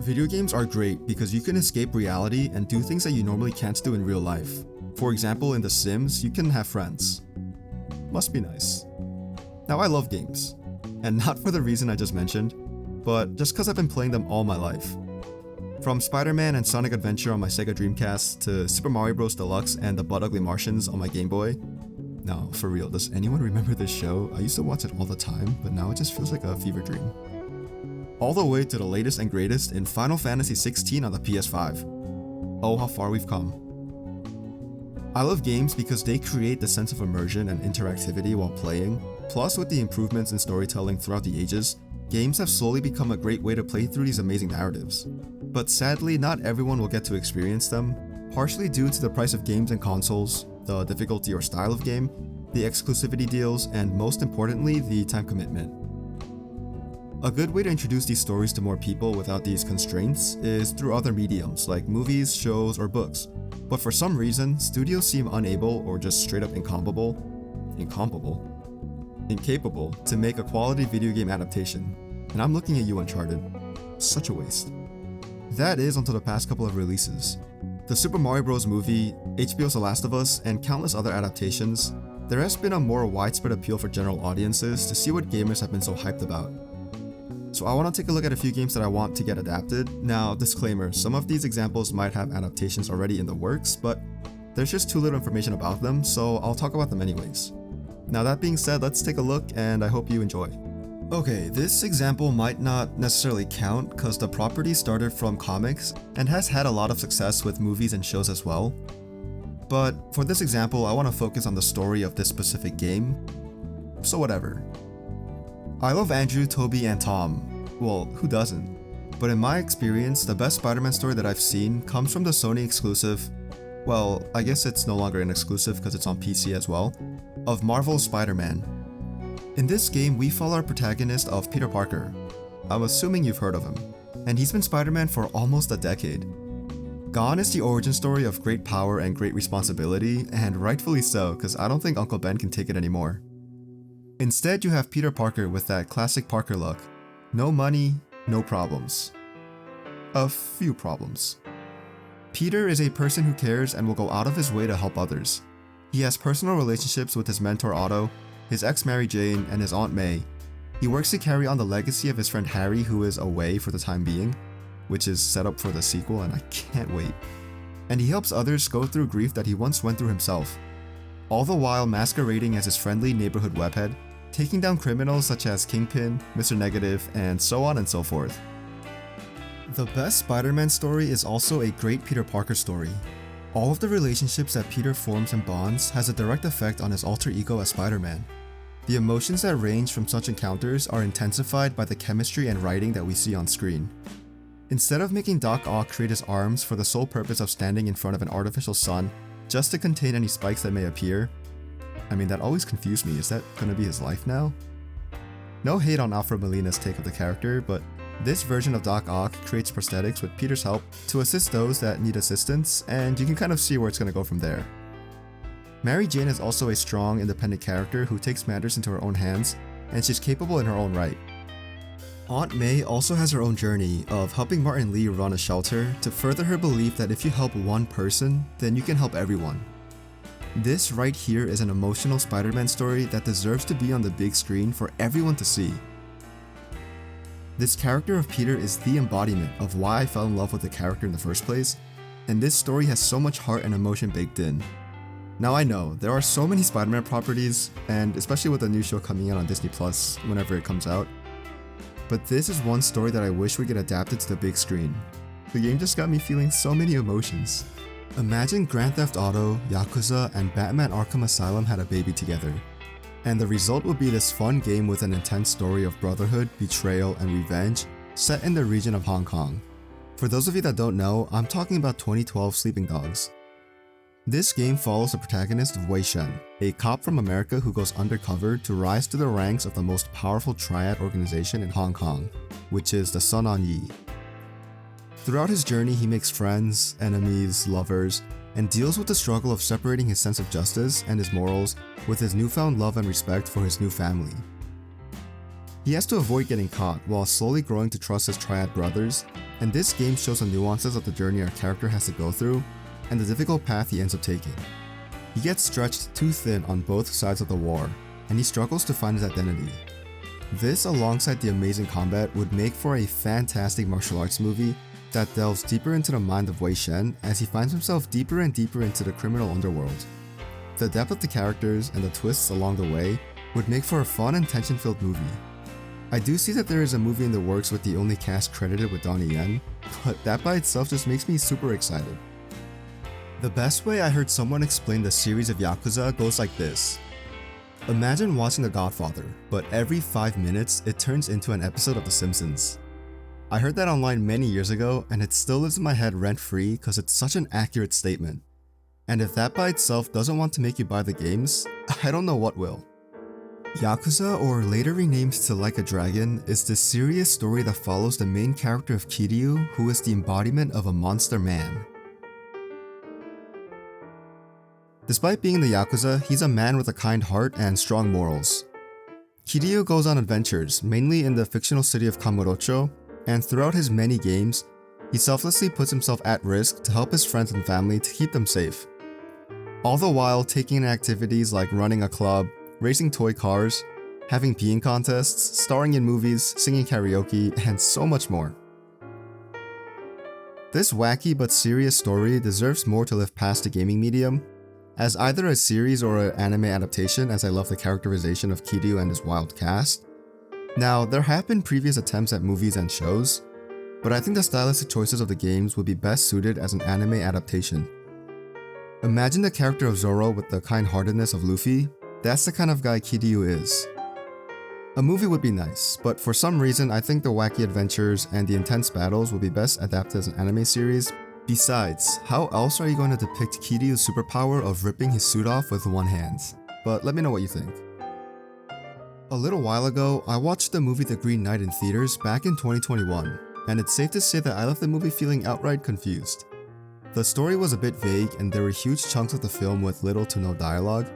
Video games are great because you can escape reality and do things that you normally can't do in real life. For example, in The Sims, you can have friends. Must be nice. Now, I love games, and not for the reason I just mentioned, but just because I've been playing them all my life. From Spider-Man and Sonic Adventure on my Sega Dreamcast to Super Mario Bros. Deluxe and The Butt Ugly Martians on my Game Boy. No, for real, does anyone remember this show? I used to watch it all the time, but now it just feels like a fever dream. All the way to the latest and greatest in Final Fantasy XVI on the PS5. Oh, how far we've come. I love games because they create the sense of immersion and interactivity while playing. Plus, with the improvements in storytelling throughout the ages, games have slowly become a great way to play through these amazing narratives. But sadly, not everyone will get to experience them, partially due to the price of games and consoles, the difficulty or style of game, the exclusivity deals, and most importantly, the time commitment. A good way to introduce these stories to more people without these constraints is through other mediums like movies, shows, or books. But for some reason, studios seem unable or just straight up incapable to make a quality video game adaptation. And I'm looking at you, Uncharted. Such a waste. That is until the past couple of releases. The Super Mario Bros. Movie, HBO's The Last of Us, and countless other adaptations, there has been a more widespread appeal for general audiences to see what gamers have been so hyped about. So I want to take a look at a few games that I want to get adapted. Now, disclaimer, some of these examples might have adaptations already in the works, but there's just too little information about them, so I'll talk about them anyways. Now that being said, let's take a look and I hope you enjoy. Okay, this example might not necessarily count because the property started from comics and has had a lot of success with movies and shows as well. But for this example, I want to focus on the story of this specific game, so whatever. I love Andrew, Toby, and Tom. Well, who doesn't? But in my experience, the best Spider-Man story that I've seen comes from the Sony exclusive, well, I guess it's no longer an exclusive because it's on PC as well, of Marvel's Spider-Man. In this game, we follow our protagonist of Peter Parker. I'm assuming you've heard of him, and he's been Spider-Man for almost a decade. Gone is the origin story of great power and great responsibility, and rightfully so, because I don't think Uncle Ben can take it anymore. Instead, you have Peter Parker with that classic Parker look. No money, no problems. A few problems. Peter is a person who cares and will go out of his way to help others. He has personal relationships with his mentor Otto, his ex Mary Jane, and his Aunt May. He works to carry on the legacy of his friend Harry, who is away for the time being, which is set up for the sequel and I can't wait. And he helps others go through grief that he once went through himself. All the while masquerading as his friendly neighborhood webhead, taking down criminals such as Kingpin, Mr. Negative, and so on and so forth. The best Spider-Man story is also a great Peter Parker story. All of the relationships that Peter forms and bonds has a direct effect on his alter ego as Spider-Man. The emotions that range from such encounters are intensified by the chemistry and writing that we see on screen. Instead of making Doc Ock create his arms for the sole purpose of standing in front of an artificial sun just to contain any spikes that may appear, I mean, that always confused me. Is that gonna be his life now? No hate on Alfred Molina's take of the character, but this version of Doc Ock creates prosthetics with Peter's help to assist those that need assistance, and you can kind of see where it's gonna go from there. Mary Jane is also a strong, independent character who takes matters into her own hands, and she's capable in her own right. Aunt May also has her own journey of helping Martin Lee run a shelter to further her belief that if you help one person, then you can help everyone. This right here is an emotional Spider-Man story that deserves to be on the big screen for everyone to see. This character of Peter is the embodiment of why I fell in love with the character in the first place, and this story has so much heart and emotion baked in. Now I know, there are so many Spider-Man properties, and especially with the new show coming out on Disney Plus whenever it comes out, but this is one story that I wish would get adapted to the big screen. The game just got me feeling so many emotions. Imagine Grand Theft Auto, Yakuza, and Batman Arkham Asylum had a baby together. And the result would be this fun game with an intense story of brotherhood, betrayal, and revenge set in the region of Hong Kong. For those of you that don't know, I'm talking about 2012 Sleeping Dogs. This game follows the protagonist of Wei Shen, a cop from America who goes undercover to rise to the ranks of the most powerful triad organization in Hong Kong, which is the Sun On Yee. Throughout his journey, he makes friends, enemies, lovers, and deals with the struggle of separating his sense of justice and his morals with his newfound love and respect for his new family. He has to avoid getting caught while slowly growing to trust his triad brothers, and this game shows the nuances of the journey our character has to go through and the difficult path he ends up taking. He gets stretched too thin on both sides of the war, and he struggles to find his identity. This, alongside the amazing combat, would make for a fantastic martial arts movie that delves deeper into the mind of Wei Shen as he finds himself deeper and deeper into the criminal underworld. The depth of the characters and the twists along the way would make for a fun and tension-filled movie. I do see that there is a movie in the works with the only cast credited with Donnie Yen, but that by itself just makes me super excited. The best way I heard someone explain the series of Yakuza goes like this. Imagine watching The Godfather, but every 5 minutes it turns into an episode of The Simpsons. I heard that online many years ago and it still lives in my head rent-free because it's such an accurate statement. And if that by itself doesn't want to make you buy the games, I don't know what will. Yakuza, or later renamed to Like a Dragon, is the serious story that follows the main character of Kiryu, who is the embodiment of a monster man. Despite being in the Yakuza, he's a man with a kind heart and strong morals. Kiryu goes on adventures, mainly in the fictional city of Kamurocho, and throughout his many games, he selflessly puts himself at risk to help his friends and family to keep them safe. All the while taking in activities like running a club, racing toy cars, having peeing contests, starring in movies, singing karaoke, and so much more. This wacky but serious story deserves more to live past the gaming medium, as either a series or an anime adaptation, as I love the characterization of Kiryu and his wild cast. Now, there have been previous attempts at movies and shows, but I think the stylistic choices of the games would be best suited as an anime adaptation. Imagine the character of Zoro with the kind-heartedness of Luffy. That's the kind of guy Kiryu is. A movie would be nice, but for some reason I think the wacky adventures and the intense battles would be best adapted as an anime series. Besides, how else are you going to depict Kiryu's superpower of ripping his suit off with one hand? But let me know what you think. A little while ago, I watched the movie The Green Knight in theaters back in 2021, and it's safe to say that I left the movie feeling outright confused. The story was a bit vague and there were huge chunks of the film with little to no dialogue,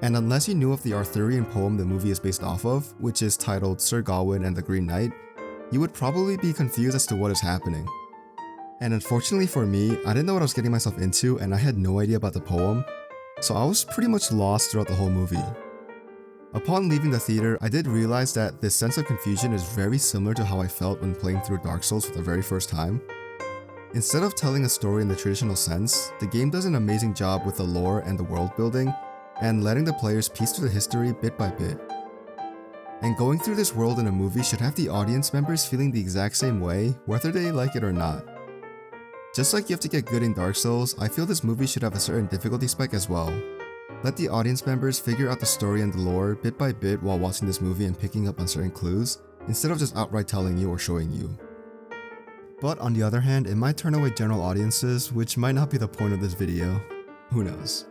and unless you knew of the Arthurian poem the movie is based off of, which is titled Sir Gawain and the Green Knight, you would probably be confused as to what is happening. And unfortunately for me, I didn't know what I was getting myself into and I had no idea about the poem, so I was pretty much lost throughout the whole movie. Upon leaving the theater, I did realize that this sense of confusion is very similar to how I felt when playing through Dark Souls for the very first time. Instead of telling a story in the traditional sense, the game does an amazing job with the lore and the world building, and letting the players piece through the history bit by bit. And going through this world in a movie should have the audience members feeling the exact same way, whether they like it or not. Just like you have to get good in Dark Souls, I feel this movie should have a certain difficulty spec as well. Let the audience members figure out the story and the lore bit by bit while watching this movie and picking up on certain clues, instead of just outright telling you or showing you. But on the other hand, it might turn away general audiences, which might not be the point of this video. Who knows?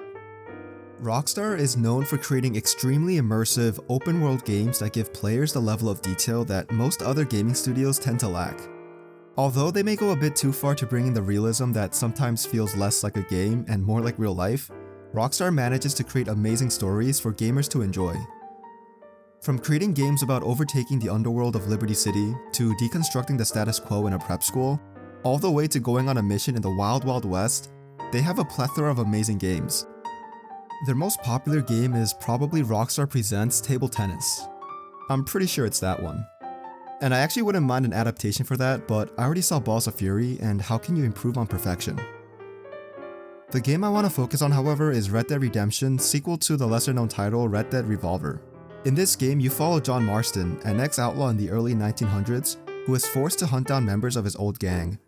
Rockstar is known for creating extremely immersive, open-world games that give players the level of detail that most other gaming studios tend to lack. Although they may go a bit too far to bring in the realism that sometimes feels less like a game and more like real life, Rockstar manages to create amazing stories for gamers to enjoy. From creating games about overtaking the underworld of Liberty City, to deconstructing the status quo in a prep school, all the way to going on a mission in the Wild Wild West, they have a plethora of amazing games. Their most popular game is probably Rockstar Presents Table Tennis. I'm pretty sure it's that one. And I actually wouldn't mind an adaptation for that, but I already saw Balls of Fury, and how can you improve on perfection? The game I want to focus on, however, is Red Dead Redemption, sequel to the lesser-known title Red Dead Revolver. In this game, you follow John Marston, an ex-outlaw in the early 1900s, who is forced to hunt down members of his old gang.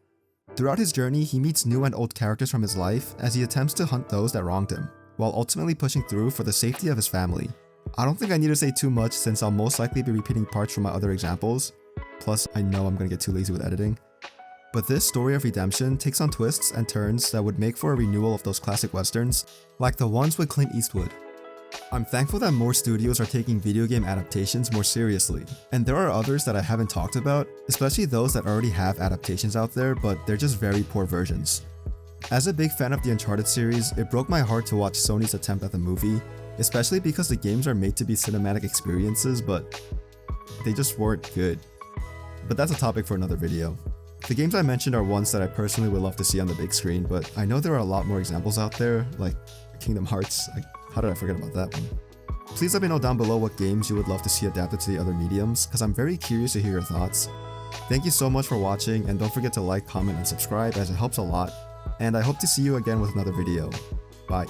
Throughout his journey, he meets new and old characters from his life as he attempts to hunt those that wronged him, while ultimately pushing through for the safety of his family. I don't think I need to say too much since I'll most likely be repeating parts from my other examples, plus I know I'm gonna get too lazy with editing. But this story of redemption takes on twists and turns that would make for a renewal of those classic westerns, like the ones with Clint Eastwood. I'm thankful that more studios are taking video game adaptations more seriously, and there are others that I haven't talked about, especially those that already have adaptations out there, but they're just very poor versions. As a big fan of the Uncharted series, it broke my heart to watch Sony's attempt at the movie, especially because the games are made to be cinematic experiences, but they just weren't good. But that's a topic for another video. The games I mentioned are ones that I personally would love to see on the big screen, but I know there are a lot more examples out there, like Kingdom Hearts. How did I forget about that one? Please let me know down below what games you would love to see adapted to the other mediums, because I'm very curious to hear your thoughts. Thank you so much for watching, and don't forget to like, comment, and subscribe as it helps a lot, and I hope to see you again with another video. Bye.